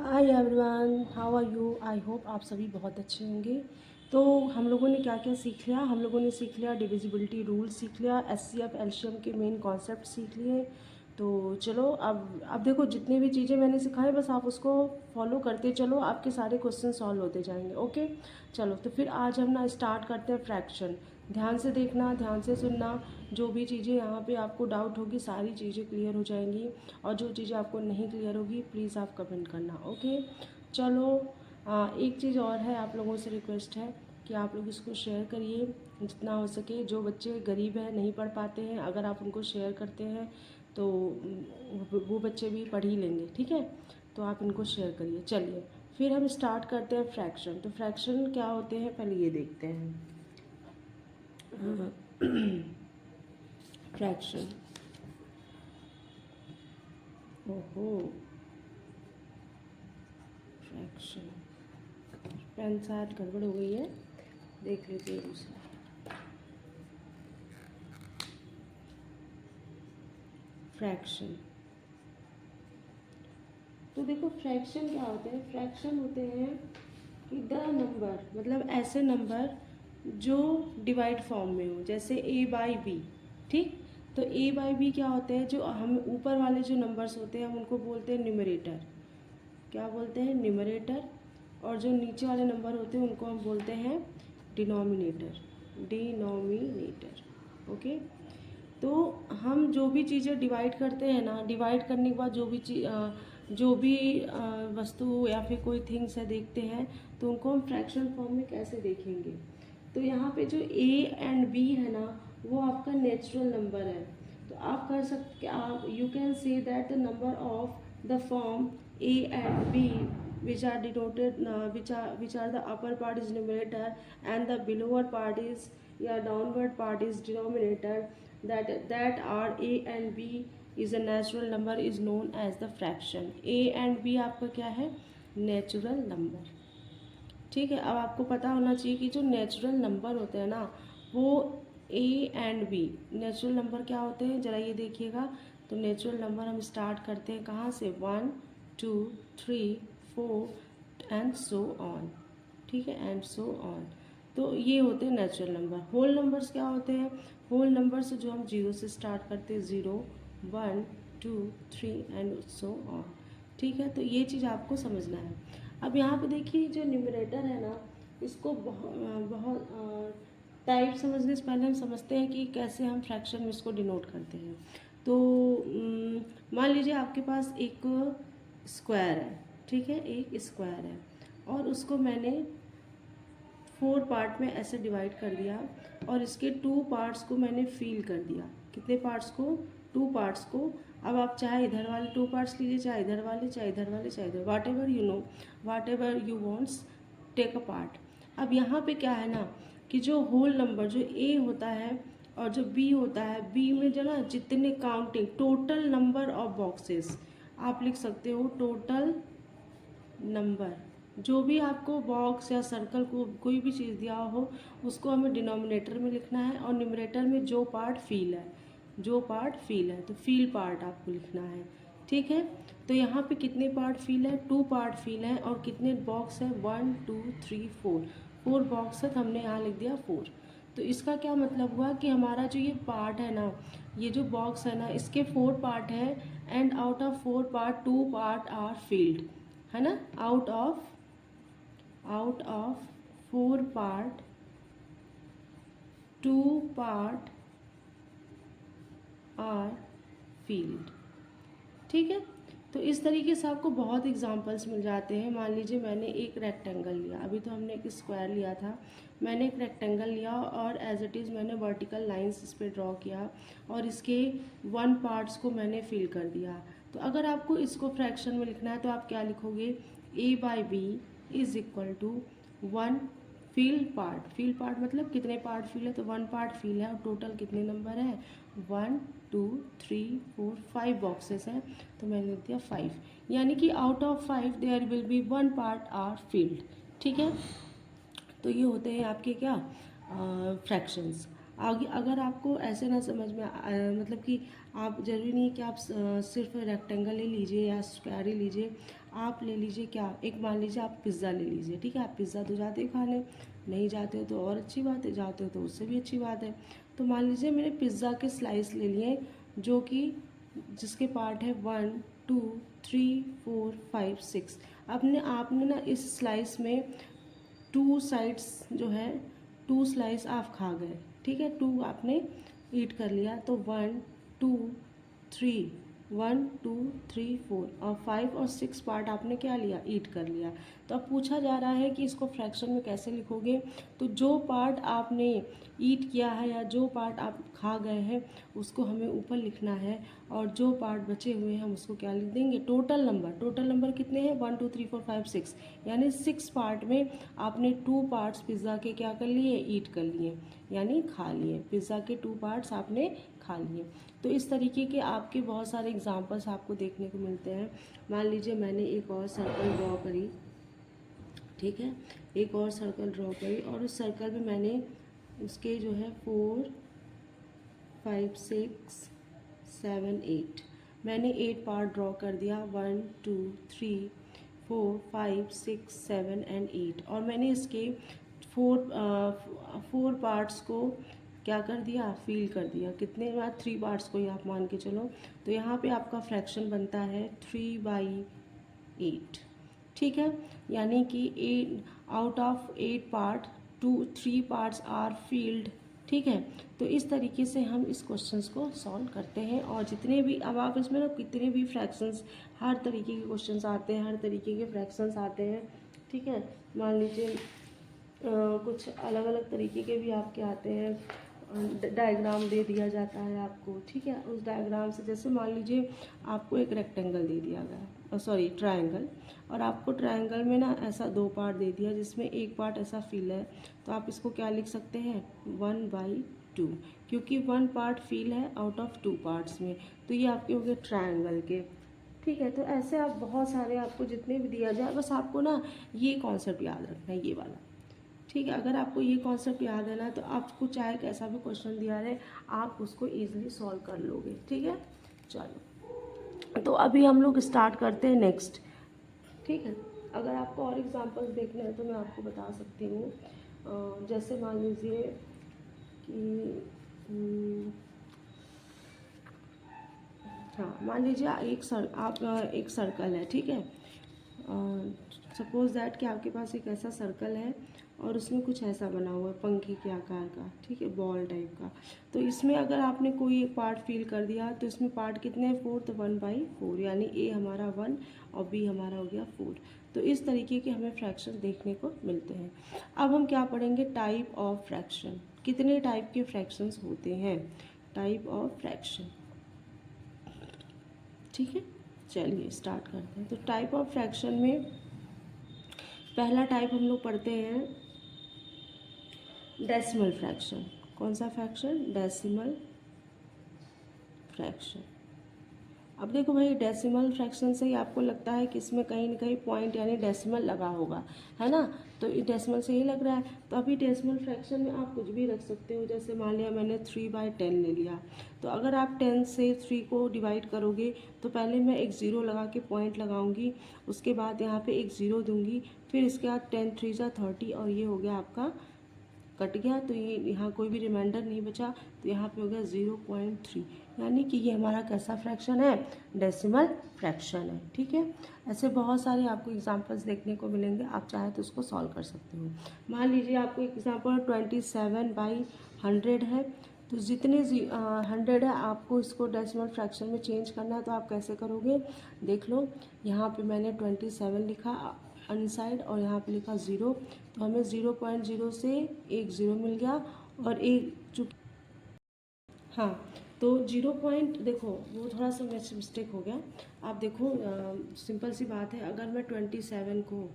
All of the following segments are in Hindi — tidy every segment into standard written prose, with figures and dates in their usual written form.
Hi everyone, how are you? I hope आप सभी बहुत अच्छे होंगे। तो हम लोगों ने क्या क्या सीख लिया? हम लोगों ने सीख लिया डिविजिबिलिटी रूल, सीख लिया एचसीएफ एलसीएम के मेन कॉन्सेप्ट सीख लिए। तो चलो अब देखो, जितनी भी चीज़ें मैंने सिखाई बस आप उसको फॉलो करते चलो, आपके सारे क्वेश्चन सॉल्व होते जाएंगे। ओके, चलो तो फिर आज हम ना स्टार्ट करते हैं फ्रैक्शन। ध्यान से देखना, ध्यान से सुनना। जो भी चीज़ें यहाँ पे आपको डाउट होगी सारी चीज़ें क्लियर हो जाएंगी, और जो चीज़ें आपको नहीं क्लियर होगी प्लीज़ आप कमेंट करना। ओके, चलो। एक चीज़ और है, आप लोगों से रिक्वेस्ट है कि आप लोग इसको शेयर करिए जितना हो सके। जो बच्चे गरीब हैं, नहीं पढ़ पाते हैं, अगर आप उनको शेयर करते हैं तो वो बच्चे भी पढ़ ही लेंगे। ठीक है, तो आप इनको शेयर करिए। चलिए फिर हम स्टार्ट करते हैं फ्रैक्शन। तो फ्रैक्शन क्या होते हैं पहले ये देखते हैं। फ्रैक्शन, ओहो, फ्रैक्शन, पेन शायद गड़बड़ हो गई है, देख लीजिए दूसरा। फ्रैक्शन, तो देखो फ्रैक्शन क्या होते हैं? फ्रैक्शन होते हैं कि द नंबर, मतलब ऐसे नंबर जो डिवाइड फॉर्म में हो, जैसे ए बाई बी। ठीक, तो ए बाई बी क्या होते हैं? जो हम ऊपर वाले जो नंबर्स होते हैं हम उनको बोलते हैं न्यूमरेटर। क्या बोलते हैं? न्यूमरेटर। और जो नीचे वाले नंबर होते हैं उनको हम बोलते हैं डिनोमिनेटर। Denominator, okay. तो हम जो भी चीज़ें डिवाइड करते हैं ना, डिवाइड करने के बाद जो भी वस्तु या फिर कोई थिंग्स है देखते हैं, तो उनको हम फ्रैक्शन फॉर्म में कैसे देखेंगे? तो यहाँ पे जो ए एंड बी है ना, वो आपका नेचुरल नंबर है। तो आप कर सकते, आप you can say that the number of the form A and B which are denoted which are the upper part is numerator and the below part is, या downward part is denominator, that are a and b is a natural number is known as the fraction. a and b आपका क्या है? Natural number. ठीक है, अब आपको पता होना चाहिए कि जो नेचुरल नंबर होते हैं ना, वो A and B natural number क्या होते हैं, ज़रा ये देखिएगा। तो नेचुरल नंबर हम स्टार्ट करते हैं कहाँ से? 1 2 3 4 एंड सो ऑन। ठीक है, एंड सो ऑन। तो ये होते हैं नेचुरल नंबर। होल नंबर्स क्या होते हैं? होल नंबर्स जो हम जीरो से स्टार्ट करते हैं, 0 1 2 3 एंड सो ऑन। ठीक है, तो ये चीज़ आपको समझना है। अब यहाँ पे देखिए, जो न्यूमरेटर है ना, इसको बहुत टाइप समझने से पहले हम समझते हैं कि कैसे हम फ्रैक्शन में इसको डिनोट करते हैं। तो मान लीजिए आपके पास एक स्क्वायर है। ठीक है, एक स्क्वायर है और उसको मैंने 4 पार्ट में ऐसे डिवाइड कर दिया, और इसके 2 पार्ट्स को मैंने फील कर दिया। कितने पार्ट्स को? 2 पार्ट्स को। अब आप चाहे इधर वाले 2 पार्ट्स लीजिए, चाहे इधर वाले, चाहे इधर वाले, चाहे इधर, whatever you know, whatever you wants, take a part. अब यहाँ पे क्या है ना, कि जो होल नंबर जो ए होता है और जो बी होता है, बी में जो ना जितने counting total number of boxes, आप लिख सकते हो टोटल नंबर। जो भी आपको बॉक्स या सर्कल को कोई भी चीज़ दिया हो, उसको हमें डिनोमिनेटर में लिखना है, और न्यूमरेटर में जो पार्ट फील है, जो पार्ट फील है, तो फील पार्ट आपको लिखना है। ठीक है, तो यहाँ पे कितने पार्ट फील है? 2 पार्ट फील है। और कितने बॉक्स है? 1 2 3 4, 4 बॉक्स है, तो हमने यहाँ लिख दिया 4। तो इसका क्या मतलब हुआ कि हमारा जो ये पार्ट है ना, ये जो बॉक्स है ना, इसके 4 पार्ट है, and out of 4 part 2 part are filled, है ना। Out of 4 part 2 part are filled. ठीक है, तो इस तरीके से आपको बहुत एग्जांपल्स मिल जाते हैं। मान लीजिए मैंने एक रेक्टेंगल लिया, अभी तो हमने एक स्क्वायर लिया था, मैंने एक रेक्टेंगल लिया और एज इट इज़ मैंने वर्टिकल लाइंस इस पर ड्रॉ किया, और इसके 1 पार्ट्स को मैंने फिल कर दिया। तो अगर आपको इसको फ्रैक्शन में लिखना है तो आप क्या लिखोगे? A by b is equal to 1 feel part. Feel part मतलब कितने पार्ट फील है? तो 1 पार्ट फील है, और टोटल कितने नंबर है? 1 2 3 4 5 बॉक्सेस हैं, तो मैंने लिख दिया 5। यानी कि out of 5 there will be 1 part are filled. ठीक है, तो ये होते हैं आपके क्या? फ्रैक्शंस। आगे अगर आपको ऐसे ना समझ में मतलब कि आप ज़रूरी नहीं है कि आप सिर्फ रेक्टेंगल ही लीजिए या स्क्वायर ही लीजिए, आप ले लीजिए क्या, एक मान लीजिए आप पिज़्ज़ा ले लीजिए, ठीक है। आप पिज़्ज़ा तो जाते हो खाने, नहीं जाते हो तो और अच्छी बात है, जाते हो तो उससे भी अच्छी बात है। तो मान लीजिए मैंने पिज़्ज़ा के स्लाइस ले लिए, जो कि जिसके पार्ट है 1 2 3 4 5 6। आपने ना इस स्लाइस में 2 साइड्स जो है, 2 स्लाइस आप खा गए, ठीक है, 2 आपने ईट कर लिया, तो 1 2 3, 1 2 3 4 और 5 और 6 पार्ट आपने क्या लिया, ईट कर लिया। तो अब पूछा जा रहा है कि इसको फ्रैक्शन में कैसे लिखोगे। तो जो पार्ट आपने ईट किया है या जो पार्ट आप खा गए हैं उसको हमें ऊपर लिखना है, और जो पार्ट बचे हुए हैं हम उसको क्या लिख देंगे, टोटल नंबर। टोटल नंबर कितने हैं, 1 2 3 4 5 6, यानी 6 पार्ट में आपने 2 पार्ट्स पिज़्ज़ा के क्या कर लिए, ईट कर लिए, यानी खा लिए। पिज़्ज़ा के 2 पार्ट्स आपने खा लिए। तो इस तरीके के आपके बहुत सारे एग्जांपल्स आपको देखने को मिलते हैं। मान लीजिए मैंने एक और सर्कल ड्रॉ करी, ठीक है, एक और सर्कल ड्रॉ करी, और उस सर्कल में मैंने उसके जो है 4 5 6 7 8, मैंने 8 पार्ट ड्रॉ कर दिया, 1 2 3 4 5 6 7 एंड 8, और मैंने इसके 4 पार्ट्स को क्या कर दिया, फील कर दिया। कितने बार, 3 पार्ट्स को ही आप मान के चलो। तो यहाँ पे आपका फ्रैक्शन बनता है 3/8, ठीक है, यानी कि 8 out of 8 part 3 parts are filled, ठीक है। तो इस तरीके से हम इस क्वेश्चंस को सॉल्व करते हैं। और जितने भी, अब आप इसमें ना कितने भी फ्रैक्शंस, हर तरीके के क्वेश्चंस आते हैं, हर तरीके के फ्रैक्शंस आते हैं, ठीक है। मान लीजिए कुछ अलग अलग तरीके के भी आपके आते हैं, डायग्राम दे दिया जाता है आपको, ठीक है। उस डायग्राम से, जैसे मान लीजिए आपको एक रेक्टेंगल दे दिया गया, सॉरी ट्रायंगल, और आपको ट्रायंगल में ना ऐसा 2 पार्ट दे दिया जिसमें एक पार्ट ऐसा फील है, तो आप इसको क्या लिख सकते हैं, 1/2, क्योंकि 1 पार्ट फील है आउट ऑफ 2 पार्ट्स में। तो ये आपके हो गए ट्रायंगल के, ठीक है। तो ऐसे आप बहुत सारे, आपको जितने भी दिया जाए, बस आपको ना ये कॉन्सेप्ट याद रखना है, ये वाला, ठीक है। अगर आपको ये कॉन्सेप्ट याद है ना, तो आपको चाहे कैसा भी क्वेश्चन दिया रहे, आप उसको ईजिली सॉल्व कर लोगे, ठीक है। चलो, तो अभी हम लोग स्टार्ट करते हैं नेक्स्ट, ठीक है। अगर आपको और एग्जांपल्स देखने हैं तो मैं आपको बता सकती हूँ। जैसे मान लीजिए कि हाँ, मान लीजिए एक सर्कल है, ठीक है। सपोज़ दैट कि आपके पास एक ऐसा सर्कल है और उसमें कुछ ऐसा बना हुआ है पंखे के आकार का, ठीक है, बॉल टाइप का। तो इसमें अगर आपने कोई एक पार्ट फील कर दिया, तो इसमें पार्ट कितने हैं, 4, तो 1/4, यानी ए हमारा 1 और बी हमारा हो गया 4। तो इस तरीके के हमें फ्रैक्शन देखने को मिलते हैं। अब हम क्या पढ़ेंगे, टाइप ऑफ फ्रैक्शन। कितने टाइप के फ्रैक्शंस होते हैं, टाइप ऑफ फ्रैक्शन, ठीक है। चलिए स्टार्ट करते हैं। तो टाइप ऑफ फ्रैक्शन में पहला टाइप हम लोग पढ़ते हैं डेसिमल फ्रैक्शन। कौन सा फ्रैक्शन, डेसिमल फ्रैक्शन। अब देखो भाई, डेसिमल फ्रैक्शन से ही आपको लगता है कि इसमें कहीं ना कहीं पॉइंट यानी डेसिमल लगा होगा, है ना। तो डेसिमल से ही लग रहा है। तो अभी डेसिमल फ्रैक्शन में आप कुछ भी रख सकते हो। जैसे मान लिया मैंने 3/10 ले लिया, तो अगर आप 10 से 3 को डिवाइड करोगे, तो पहले मैं एक ज़ीरो लगा के पॉइंट लगाऊंगी, उसके बाद यहाँ पे एक ज़ीरो दूंगी, फिर इसके बाद 10 3 जा 30, और ये हो गया आपका, कट गया, तो ये यहाँ कोई भी रिमाइंडर नहीं बचा, तो यहाँ पे हो गया 0.3, यानी कि ये हमारा कैसा फ्रैक्शन है, डेसिमल फ्रैक्शन है, ठीक है। ऐसे बहुत सारे आपको एग्जांपल्स देखने को मिलेंगे, आप चाहे तो उसको सॉल्व कर सकते हो। मान लीजिए आपको एग्जांपल 27/100 है, तो जितने 100 है आपको इसको डेसिमल फ्रैक्शन में चेंज करना है, तो आप कैसे करोगे, देख लो। यहाँ पे मैंने 27 लिखा अनसाइड और यहाँ पे लिखा 0, तो हमें 0.0 से एक 0 मिल गया, और एक चूँकि, हाँ, तो 0 पॉइंट, देखो वो थोड़ा सा मिस्टेक हो गया। आप देखो, सिंपल सी बात है, अगर मैं 27 को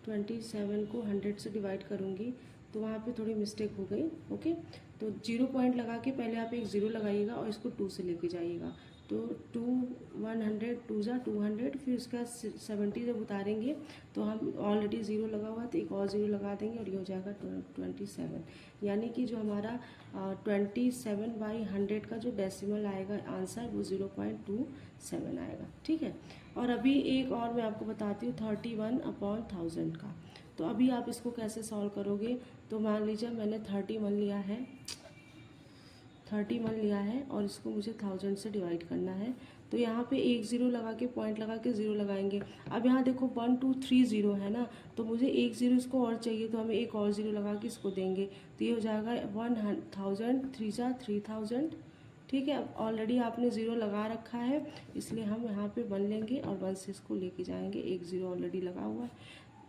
100 से डिवाइड करूँगी, तो वहाँ पे थोड़ी मिस्टेक हो गई, ओके। तो 0 पॉइंट लगा के पहले आप एक 0 लगाइएगा और इसको 2 से लेके जाइएगा, तो 100 टू ज़ा 200, फिर उसका 70 जब उतारेंगे तो हम ऑलरेडी ज़ीरो लगा हुआ है तो एक और ज़ीरो लगा देंगे और ये हो जाएगा 27। यानी कि जो हमारा 27/100 का जो डेसिमल आएगा आंसर वो 0.27 आएगा। ठीक है। और अभी एक और मैं आपको बताती हूँ 31/1000 का। तो अभी आप इसको कैसे सॉल्व करोगे, तो मान लीजिए मैंने 31 लिया है, 31 लिया है और इसको मुझे 1000 से डिवाइड करना है। तो यहाँ पे एक ज़ीरो लगा के पॉइंट लगा के ज़ीरो लगाएंगे। अब यहाँ देखो 1 2 3 ज़ीरो है ना, तो मुझे एक ज़ीरो इसको और चाहिए, तो हमें एक और ज़ीरो लगा के इसको देंगे। तो ये हो जाएगा 1000, 3 ज़ा 3000। ठीक है। अब ऑलरेडी आपने ज़ीरो लगा रखा है, इसलिए हम यहाँ पे 1 लेंगे और 1 से इसको लेके जाएंगे। एक ज़ीरो ऑलरेडी लगा हुआ है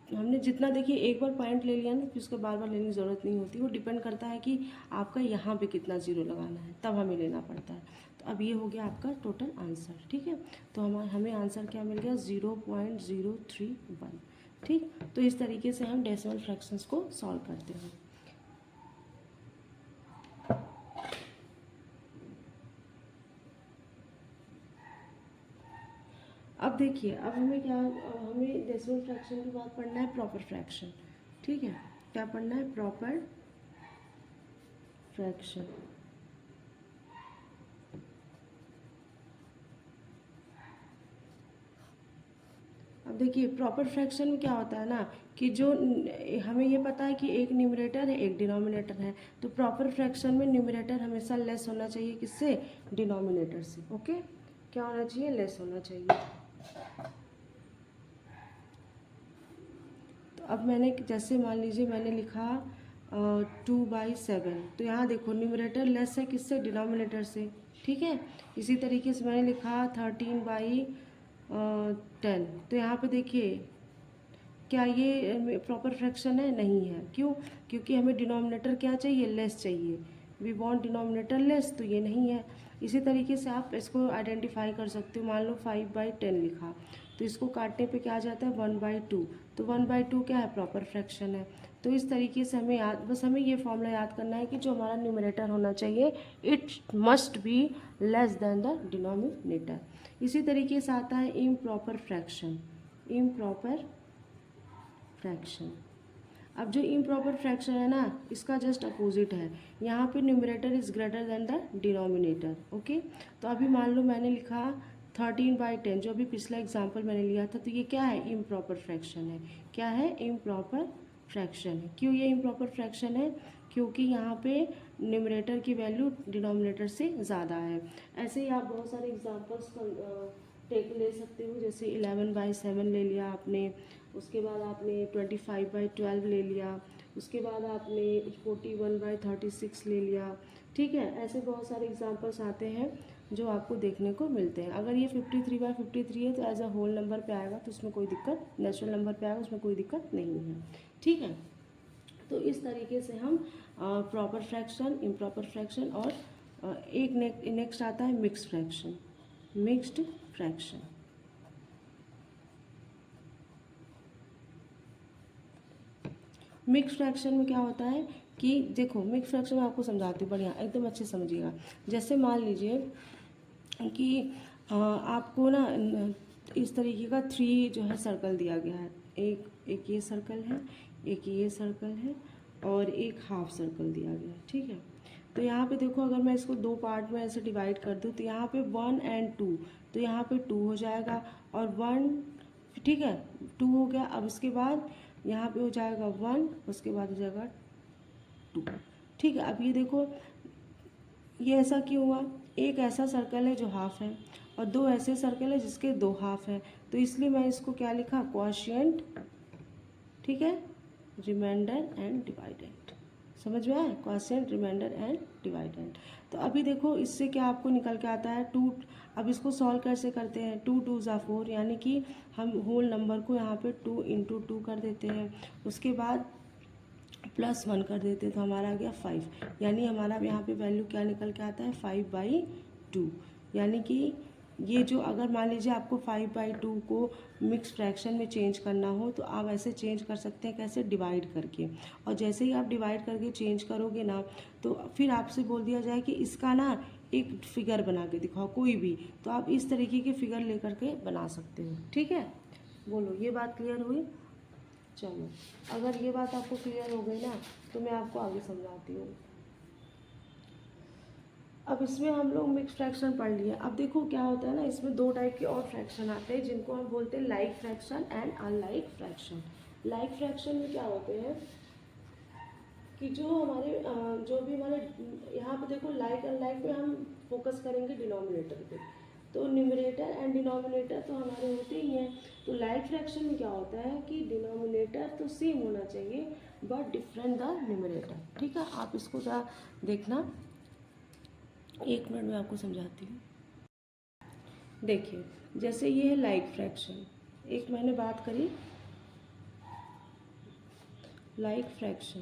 हमने, जितना देखिए एक बार पॉइंट ले लिया ना फिर उसको बार बार लेने की ज़रूरत नहीं होती। वो डिपेंड करता है कि आपका यहाँ पे कितना ज़ीरो लगाना है, तब हमें लेना पड़ता है। तो अब ये हो गया आपका टोटल आंसर। ठीक है। तो हमें आंसर क्या मिल गया, 0.031। ठीक। तो इस तरीके से हम डेसिमल फ्रैक्शंस को सॉल्व करते हैं। अब देखिए, अब हमें डेसिमल फ्रैक्शन के बाद पढ़ना है प्रॉपर फ्रैक्शन। ठीक है। क्या पढ़ना है, प्रॉपर फ्रैक्शन। अब देखिए प्रॉपर फ्रैक्शन में क्या होता है ना कि जो हमें ये पता है कि एक न्यूमरेटर है एक डिनोमिनेटर है, तो प्रॉपर फ्रैक्शन में न्यूमरेटर हमेशा लेस होना चाहिए किससे, डिनोमिनेटर से। ओके। क्या होना चाहिए, लेस होना चाहिए। तो अब मैंने जैसे मान लीजिए मैंने लिखा 2/7, तो यहाँ देखो न्यूमरेटर लेस है किससे, डिनोमिनेटर से। ठीक है। इसी तरीके से मैंने लिखा 13/10, तो यहाँ पे देखिए क्या ये प्रॉपर फ्रैक्शन है, नहीं है। क्यों, क्योंकि हमें डिनोमिनेटर क्या चाहिए, लेस चाहिए। वी वांट डिनोमिनेटर लेस, तो ये नहीं है। इसी तरीके से आप इसको आइडेंटिफाई कर सकते हो। मान लो 5/10 लिखा, तो इसको काटने पे क्या आ जाता है, 1/2। तो 1/2 क्या है, प्रॉपर फ्रैक्शन है। तो इस तरीके से हमें ये फॉर्मूला याद करना है कि जो हमारा न्यूमरेटर होना चाहिए it must be less than the denominator. इसी तरीके से आता है इम्प्रॉपर फ्रैक्शन। इम्प्रॉपर फ्रैक्शन, अब जो इम्प्रॉपर फ्रैक्शन है ना इसका जस्ट अपोजिट है। यहाँ पे numerator is greater than the denominator. Okay. तो अभी मान लो मैंने लिखा 13/10, जो अभी पिछला एग्जांपल मैंने लिया था, तो ये क्या है, इम्प्रॉपर फ्रैक्शन है। क्या है, इम्प्रॉपर फ्रैक्शन है। क्यों ये इम्प्रॉपर फ्रैक्शन है, क्योंकि यहाँ पे न्यूमरेटर की वैल्यू डिनोमिनेटर से ज़्यादा है। ऐसे ही आप बहुत सारे एग्जांपल्स ले सकते हो, जैसे 11/7 ले लिया आपने, उसके बाद आपने 25/12 ले लिया, उसके बाद आपने 41/36 ले लिया। ठीक है। ऐसे बहुत सारे एग्जांपल्स आते हैं जो आपको देखने को मिलते हैं। अगर ये 53/53 है तो एज अ होल नंबर पे आएगा, तो उसमें कोई दिक्कत, नेचुरल नंबर पे आएगा उसमें कोई दिक्कत नहीं है। ठीक है। तो इस तरीके से हम प्रॉपर फ्रैक्शन, इम्प्रॉपर फ्रैक्शन और एक नेक्स्ट आता है mixed fraction. Mixed fraction, mix fraction में क्या होता है कि देखो, मिक्स फ्रैक्शन में आपको समझाती हूँ, बढ़िया एकदम अच्छे समझिएगा। जैसे मान लीजिए कि आपको ना इस तरीके का 3 जो है सर्कल दिया गया है। एक ये सर्कल है, एक ये सर्कल है और एक हाफ सर्कल दिया गया है। ठीक है। तो यहाँ पे देखो, अगर मैं इसको 2 पार्ट में ऐसे डिवाइड कर दूँ तो यहाँ पे 1 और 2, तो यहाँ पे 2 हो जाएगा और 1। ठीक है। 2 हो गया। अब इसके बाद यहाँ पे हो जाएगा 1, उसके बाद हो जाएगा 2। ठीक है। अब ये देखो, ये ऐसा क्यों हुआ, एक ऐसा सर्कल है जो हाफ है और 2 ऐसे सर्कल है जिसके 2 हाफ है, तो इसलिए मैं इसको क्या लिखा, क्वोशिएंट। ठीक है। रिमाइंडर एंड डिवाइडेंड, समझ में आया, क्वोशिएंट, रिमाइंडर एंड डिवाइडेंड। तो अभी देखो इससे क्या आपको निकल के आता है, 2। अब इसको सॉल्व कैसे करते हैं, 2 2 ज़ा 4, यानी कि हम होल नंबर को यहाँ पे 2 × 2 कर देते हैं, उसके बाद +1 कर देते हैं, तो हमारा आ गया 5। यानी हमारा यहाँ पे वैल्यू क्या निकल के आता है, 5/2। यानी कि ये जो, अगर मान लीजिए आपको 5/2 को मिक्स फ्रैक्शन में चेंज करना हो तो आप ऐसे चेंज कर सकते हैं, कैसे, डिवाइड करके। और जैसे ही आप डिवाइड करके चेंज करोगे ना, तो फिर आपसे बोल दिया जाए कि इसका ना एक फिगर बना के दिखाओ कोई भी, तो आप इस तरीके के फिगर लेकर के बना सकते हो। ठीक है, बोलो ये बात क्लियर हुई? चलो, अगर ये बात आपको क्लियर हो गई ना तो मैं आपको आगे समझाती हूँ। अब इसमें हम लोग मिक्स फ्रैक्शन पढ़ लिए। अब देखो क्या होता है ना, इसमें दो टाइप के और फ्रैक्शन आते हैं जिनको हम बोलते हैं like fraction and unlike fraction. Like fraction में क्या होते हैं कि जो हमारे जो भी हमारे यहाँ पे देखो लाइक अनलाइक में हम फोकस करेंगे डिनोमिनेटर पे, तो न्यूमरेटर एंड डिनोमिनेटर तो हमारे होते ही हैं। तो लाइक फ्रैक्शन में क्या होता है कि डिनोमिनेटर तो सेम होना चाहिए बट डिफरेंट द न्यूमरेटर। ठीक है, आप इसको जरा देखना, एक मिनट में आपको समझाती हूँ। देखिए, जैसे ये है लाइक फ्रैक्शन, एक मैंने बात करी लाइक फ्रैक्शन,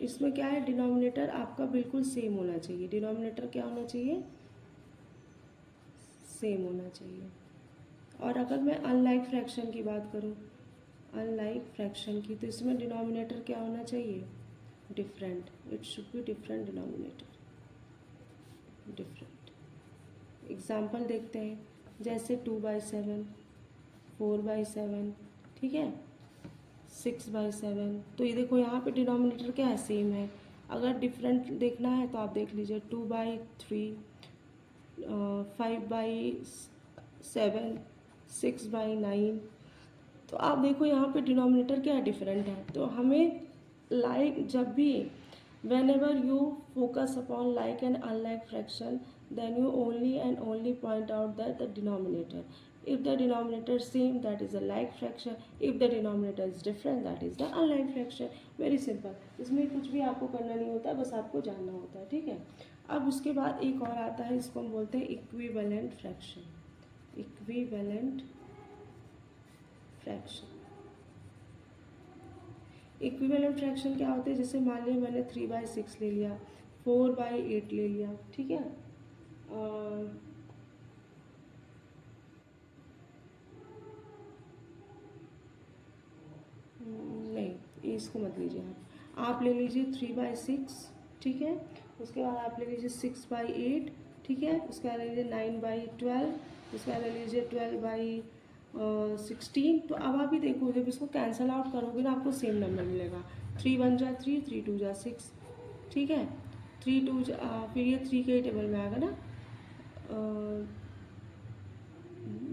इसमें क्या है, डिनोमिनेटर आपका बिल्कुल सेम होना चाहिए। डिनोमिनेटर क्या होना चाहिए? सेम होना चाहिए। और अगर मैं अनलाइक फ्रैक्शन की बात करूँ, अनलाइक फ्रैक्शन की, तो इसमें डिनोमिनेटर क्या होना चाहिए? Different, it should be different denominator, different. Example देखते हैं, जैसे 2/7, 4/7, ठीक है, 6/7। तो ये देखो यहाँ पे डिनोमिनेटर क्या है? सेम है। अगर डिफरेंट देखना है तो आप देख लीजिए 2/3, 5/7, 6/9। तो आप देखो यहाँ पे डिनोमिनेटर क्या है? डिफरेंट है। तो हमें लाइक जब भी whenever you focus upon like and unlike fraction, then you only and only point out that the denominator, if the denominator is same, that is a like fraction, if the denominator is different, that is the unlike fraction। very simple, इसमें कुछ भी आपको करना नहीं होता, बस आपको जानना होता है। ठीक है, अब उसके बाद एक और आता है, इसको हम बोलते हैं equivalent fraction. Equivalent fraction, equivalent fraction क्या होते हैं? जैसे मान लिया मैंने 3/6 ले लिया, 4/8 ले लिया, ठीक है, नहीं इसको मत लीजिए, आप ले लीजिए 3/6, ठीक है, उसके बाद आप ले लीजिए 6/8, ठीक है, उसके बाद ले लीजिए 9/12, उसके बाद ले लीजिए 12/16। तो अब आप ही देखो, जब इसको कैंसिल आउट करोगे ना आपको सेम नंबर मिलेगा। 3 1 जा 3, 3 2 जा 6, ठीक है, 3 2 फिर ये 3 के टेबल में आएगा ना,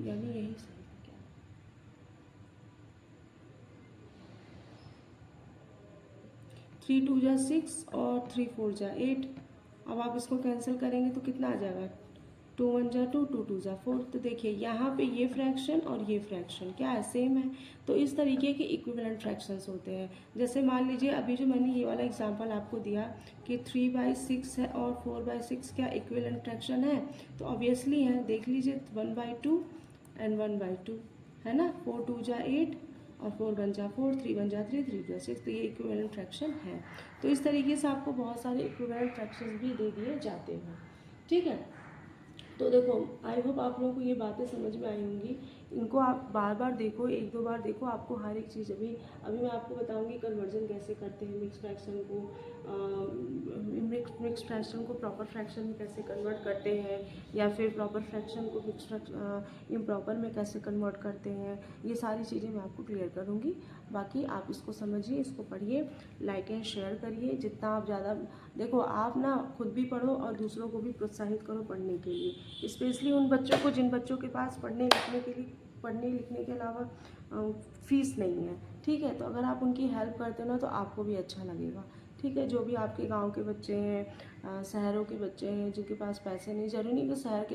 यानी यही सही है क्या? 3 2 जा 6 और 3 4 जा 8। अब आप इसको कैंसिल करेंगे तो कितना आ जाएगा? 2 1 जा 2, 2 2 जा 4। तो देखिए यहाँ पे ये फ्रैक्शन और ये फ्रैक्शन क्या है? सेम है। तो इस तरीके के इक्विवेलेंट फ्रैक्शंस होते हैं। जैसे मान लीजिए अभी जो मैंने ये वाला एग्जांपल आपको दिया कि 3/6 है और 4/6 क्या इक्विवेलेंट फ्रैक्शन है? तो ऑब्वियसली है, देख लीजिए 1/2 एंड 1/2 है ना, 4 2 जा 8 और 4 1 जा 4, 3 1 जा 3, 3 2 जा 6। तो ये इक्विवेलेंट फ्रैक्शन है। तो इस तरीके से आपको बहुत सारे इक्विवेलेंट फ्रैक्शंस भी दे दिए जाते हैं। ठीक है, तो देखो आई होप आप लोगों को ये बातें समझ में आई होंगी। इनको आप बार बार देखो, एक दो बार देखो, आपको हर एक चीज़ अभी मैं आपको बताऊंगी कन्वर्जन कैसे करते हैं मिक्स फ्रैक्शन को, मिक्स फ्रैक्शन को प्रॉपर फ्रैक्शन में कैसे कन्वर्ट करते हैं, या फिर प्रॉपर फ्रैक्शन को मिक्स इम्प्रॉपर में कैसे कन्वर्ट करते हैं। ये सारी चीज़ें मैं आपको क्लियर करूँगी। बाकी आप इसको समझिए, इसको पढ़िए, लाइक एंड शेयर करिए। जितना आप ज़्यादा देखो, आप ना खुद भी पढ़ो और दूसरों को भी प्रोत्साहित करो पढ़ने के लिए, स्पेशली उन बच्चों को जिन बच्चों के पास पढ़ने लिखने के अलावा फीस नहीं है। ठीक है, तो अगर आप उनकी हेल्प करते हो ना तो आपको भी अच्छा लगेगा। ठीक है, जो भी आपके गांव के बच्चे हैं, शहरों के बच्चे हैं जिनके पास पैसे नहीं, जरूरी नहीं कि शहरों के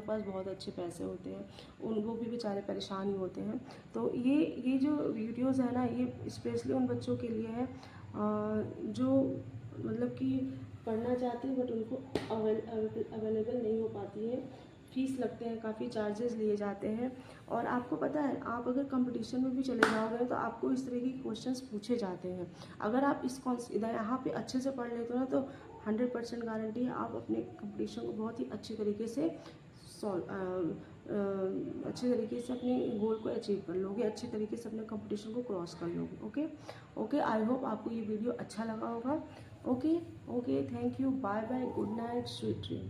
पास बहुत अच्छे पैसे होते हैं, वो भी बेचारे परेशान ही होते हैं। तो ये जो वीडियोज़ है ना, ये स्पेशली उन बच्चों के लिए है जो मतलब कि पढ़ना चाहते हैं बट उनको अवेलेबल नहीं हो पाती है, फीस लगते हैं, काफ़ी चार्जेस लिए जाते हैं। और आपको पता है, आप अगर कंपटीशन में भी चले जाओगे तो आपको इस तरह के क्वेश्चंस पूछे जाते हैं। अगर आप यहाँ पे अच्छे से पढ़ लेते हो ना तो 100% गारंटी है आप अपने कंपटीशन को बहुत ही अच्छी तरीके से अच्छे तरीके से अपने गोल को अचीव कर लोगे, अच्छे तरीके से अपने कंपटीशन को क्रॉस कर लोगे। ओके ओके, आई होप आपको ये वीडियो अच्छा लगा होगा। Okay okay, thank you, bye bye, good night, sweet dream.